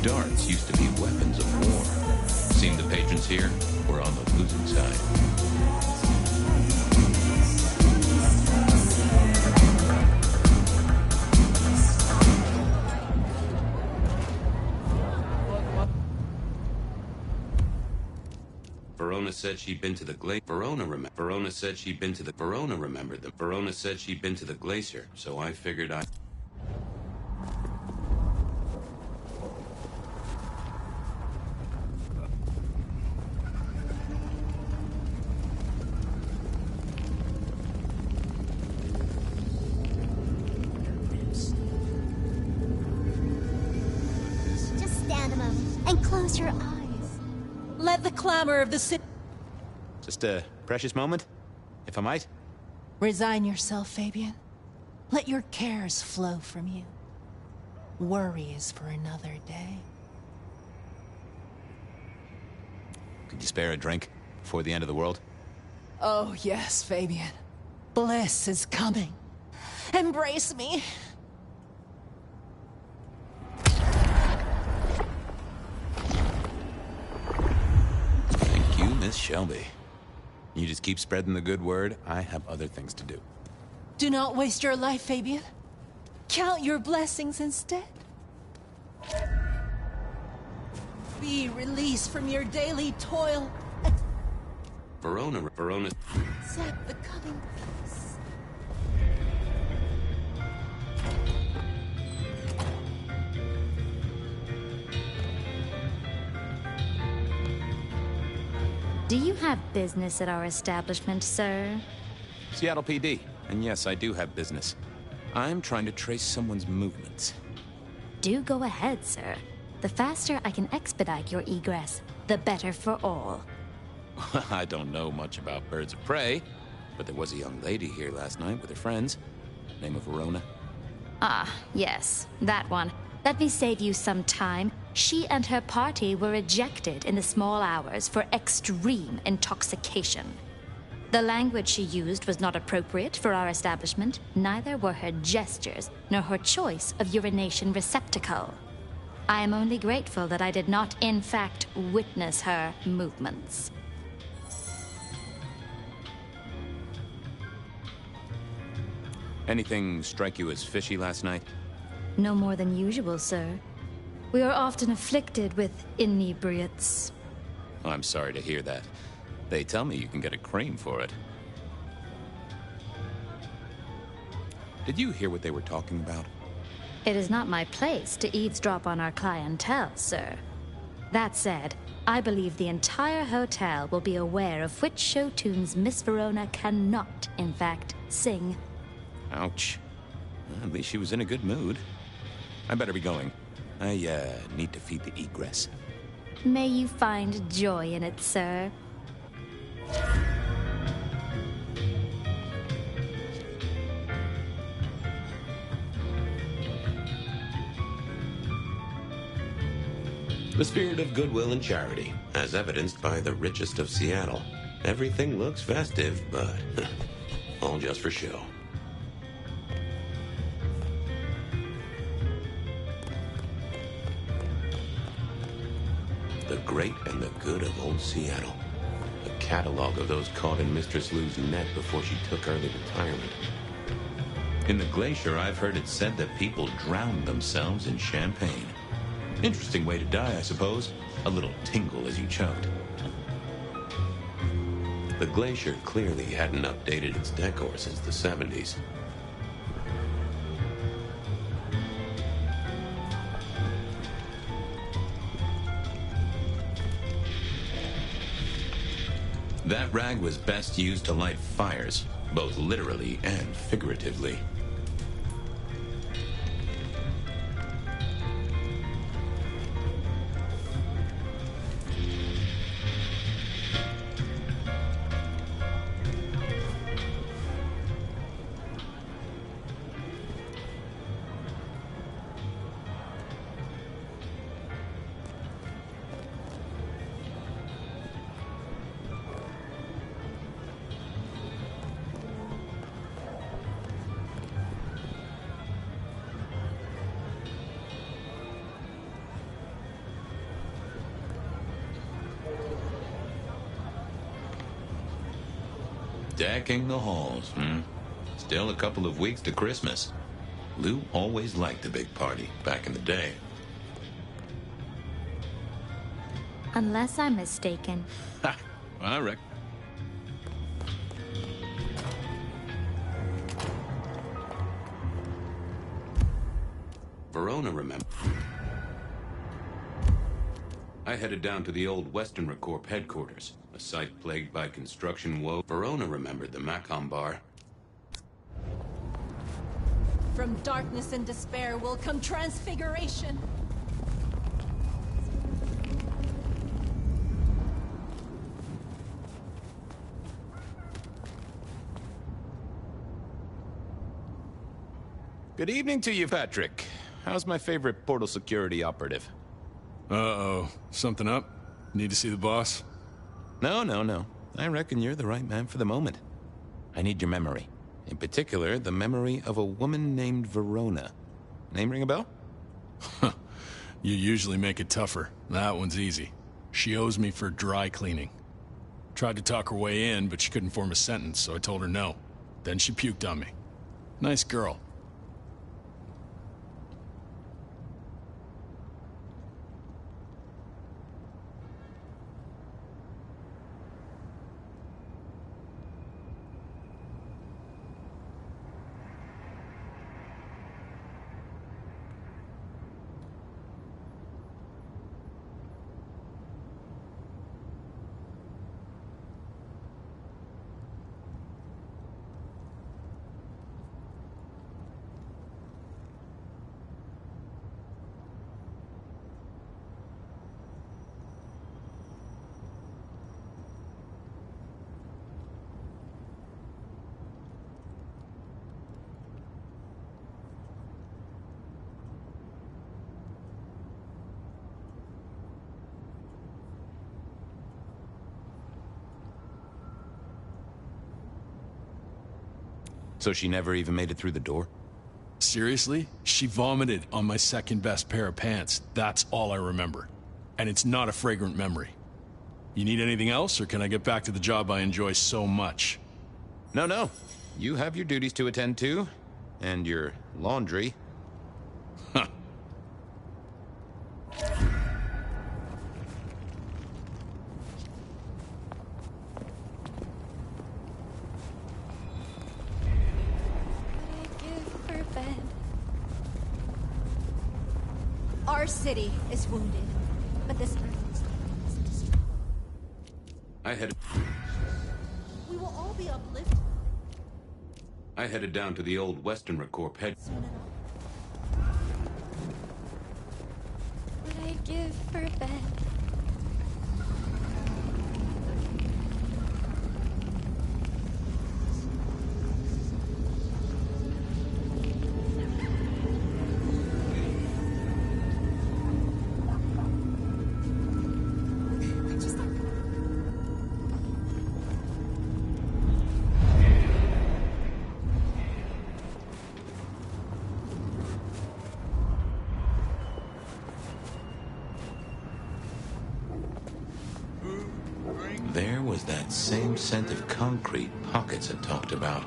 Darts used to be weapons of war. Seemed the patrons here were on the losing side. Verona said she'd been to the glacier. Verona said she'd been to the... Verona remembered them. Verona said she'd been to the glacier, so I figured I... Just stand a moment and close your eyes. Let the clamor of the city... Just a precious moment, if I might. Resign yourself, Fabian. Let your cares flow from you. Worry is for another day. Could you spare a drink before the end of the world? Oh, yes, Fabian. Bliss is coming. Embrace me. Thank you, Miss Shelby. You just keep spreading the good word. I have other things to do. Do not waste your life, Fabian. Count your blessings instead. Be released from your daily toil. Verona... Accept the coming peace. Do you have business at our establishment, sir? Seattle PD. And yes, I do have business. I'm trying to trace someone's movements. Do go ahead, sir. The faster I can expedite your egress, the better for all. I don't know much about birds of prey, but there was a young lady here last night with her friends. Name of Verona. Ah, yes, that one. Let me save you some time. She and her party were ejected in the small hours for extreme intoxication. The language she used was not appropriate for our establishment. Neither were her gestures, nor her choice of urination receptacle. I am only grateful that I did not, in fact, witness her movements. Anything strike you as fishy last night? No more than usual, sir. We are often afflicted with inebriates. I'm sorry to hear that. They tell me you can get a cream for it. Did you hear what they were talking about? It is not my place to eavesdrop on our clientele, sir. That said, I believe the entire hotel will be aware of which show tunes Miss Verona cannot, in fact, sing. Ouch. At least she was in a good mood. I better be going. I, need to feed the egress. May you find joy in it, sir. The spirit of goodwill and charity, as evidenced by the richest of Seattle. Everything looks festive, but all just for show. The great and the good of old Seattle. A catalog of those caught in Mistress Lou's net before she took early retirement. In the glacier, I've heard it said that people drowned themselves in champagne. Interesting way to die, I suppose. A little tingle as you choked. The glacier clearly hadn't updated its decor since the 70s. That rag was best used to light fires, both literally and figuratively. Decking the halls, Still a couple of weeks to Christmas. Lou always liked a big party back in the day. Unless I'm mistaken. Ha! I reckon. Verona, remember? I headed down to the old Western Corp headquarters, a site plagued by construction woe. Verona remembered the Macom bar. From darkness and despair will come transfiguration. Good evening to you, Patrick. How's my favorite portal security operative? Uh-oh. Something up? Need to see the boss? No. I reckon you're the right man for the moment. I need your memory. In particular, the memory of a woman named Verona. Name ring a bell? You usually make it tougher. That one's easy. She owes me for dry cleaning. Tried to talk her way in, but she couldn't form a sentence, so I told her no. Then she puked on me. Nice girl. So she never even made it through the door? Seriously? She vomited on my second best pair of pants. That's all I remember. And it's not a fragrant memory. You need anything else, or can I get back to the job I enjoy so much? No. You have your duties to attend to, and your laundry. Huh. Our city is wounded, but this earth is destroyed. We will all be uplifted I headed down to the old Western Corp head. soon enough. What I'd give for a bed. There was that same scent of concrete Pockets had talked about.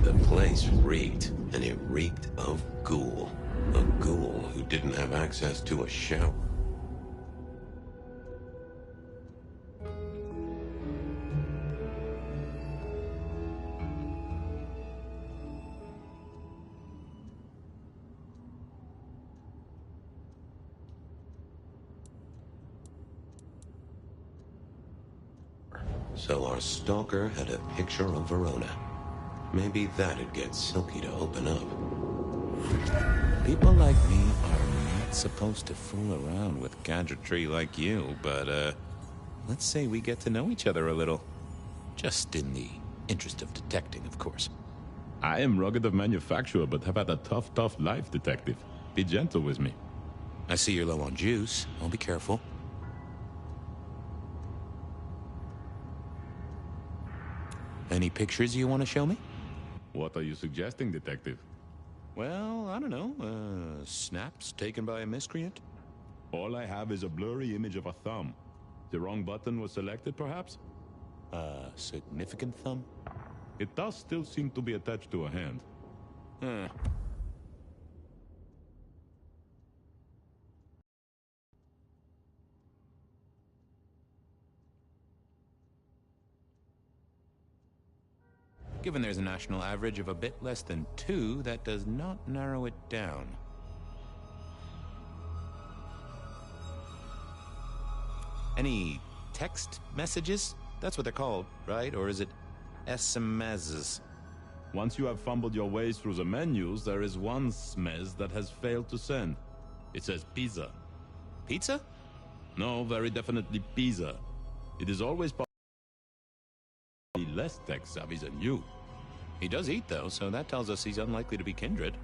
The place reeked, and it reeked of ghoul. A ghoul who didn't have access to a shower. So our stalker had a picture of Verona. Maybe that'd get Silky to open up. People like me are not supposed to fool around with gadgetry like you, but, let's say we get to know each other a little. Just in the interest of detecting, of course. I am rugged of manufacture, but have had a tough life, detective. Be gentle with me. I see you're low on juice. I'll be careful. Any pictures you want to show me? What are you suggesting, detective? Well, I don't know. Snaps taken by a miscreant? All I have is a blurry image of a thumb. The wrong button was selected, perhaps? Significant thumb? It does still seem to be attached to a hand. Huh. Given there's a national average of a bit less than 2, that does not narrow it down. Any text messages? That's what they're called, right? Or is it SMSs? Once you have fumbled your way through the menus, there is one SMS that has failed to send. It says pizza. Pizza? No, very definitely pizza. It is always possible to be less tech-savvy than you. He does eat, though, so that tells us he's unlikely to be kindred.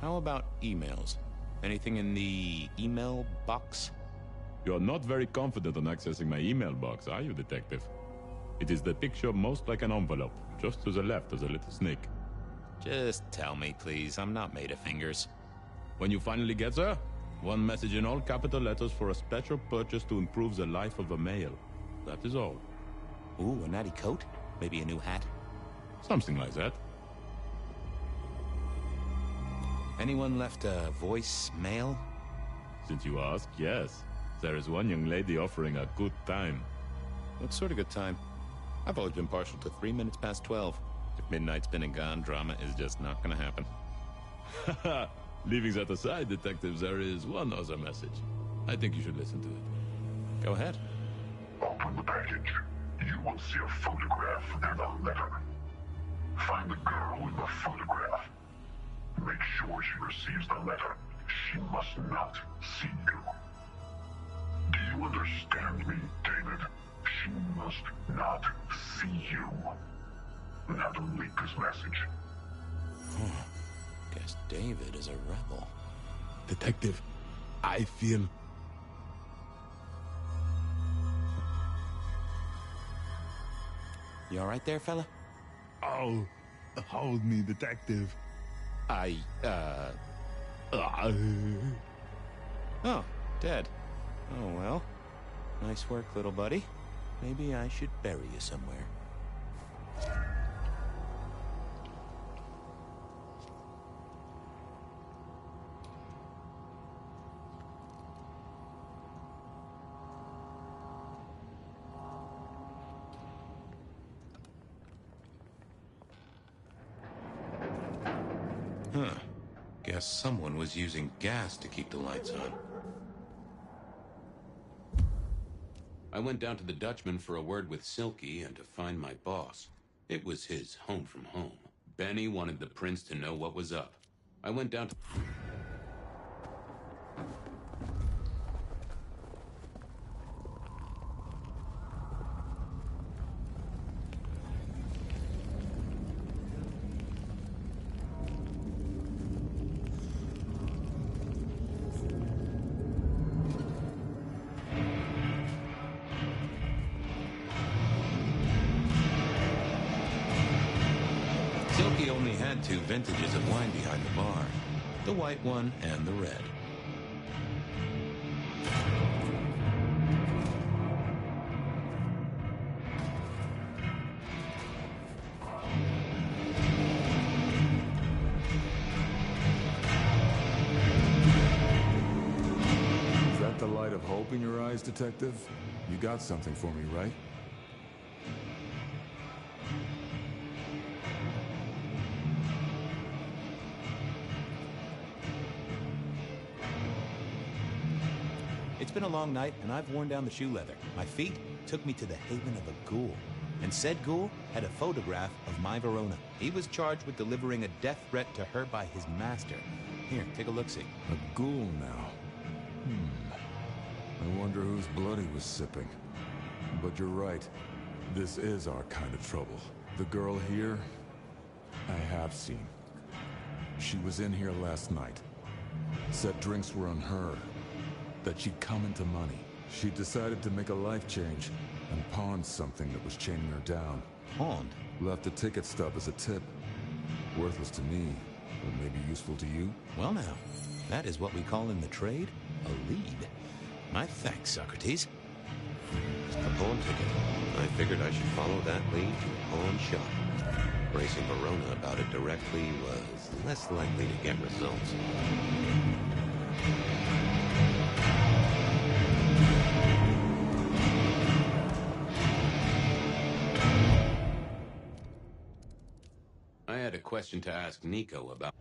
How about emails? Anything in the email box? You're not very confident on accessing my email box, are you, detective? It is the picture most like an envelope, just to the left of the little snake. Just tell me, please. I'm not made of fingers. When you finally get there, one message in all capital letters for a special purchase to improve the life of a male. That is all. Ooh, a natty coat? Maybe a new hat? Something like that. Anyone left a voicemail? Since you ask, yes. There is one young lady offering a good time. What sort of good time? I've always been partial to 3 minutes past 12. If midnight's been and gone, drama is just not gonna happen. Haha! Leaving that aside, detectives, there is one other message. I think you should listen to it. Go ahead. Open the package. You will see a photograph and a letter. Find the girl in the photograph. Make sure she receives the letter. She must not see you. Do you understand me, David? She must not see you. Now delete this message. Guess David is a rebel. Detective, I feel... You alright there, fella? Oh, hold me, detective. Oh, dead. Oh, well. Nice work, little buddy. Maybe I should bury you somewhere. Huh. Guess someone was using gas to keep the lights on. I went down to the Dutchman for a word with Silky and to find my boss. It was his home from home. Benny wanted the prince to know what was up. I went down to... Silky only had 2 vintages of wine behind the bar. The white one and the red. Is that the light of hope in your eyes, detective? You got something for me, right? It's been a long night, and I've worn down the shoe leather. My feet took me to the haven of a ghoul. And said ghoul had a photograph of my Verona. He was charged with delivering a death threat to her by his master. Here, take a look-see. A ghoul now. I wonder whose blood he was sipping. But you're right. This is our kind of trouble. The girl here, I have seen. She was in here last night. Said drinks were on her. That she'd come into money. She decided to make a life change and pawned something that was chaining her down. Pawned? Left a ticket stub as a tip. Worthless to me, but maybe useful to you? Well now, that is what we call in the trade a lead. My thanks, Socrates. A pawn ticket. I figured I should follow that lead to a pawn shop. Racing Verona about it directly was less likely to get results. I had a question to ask Nico about...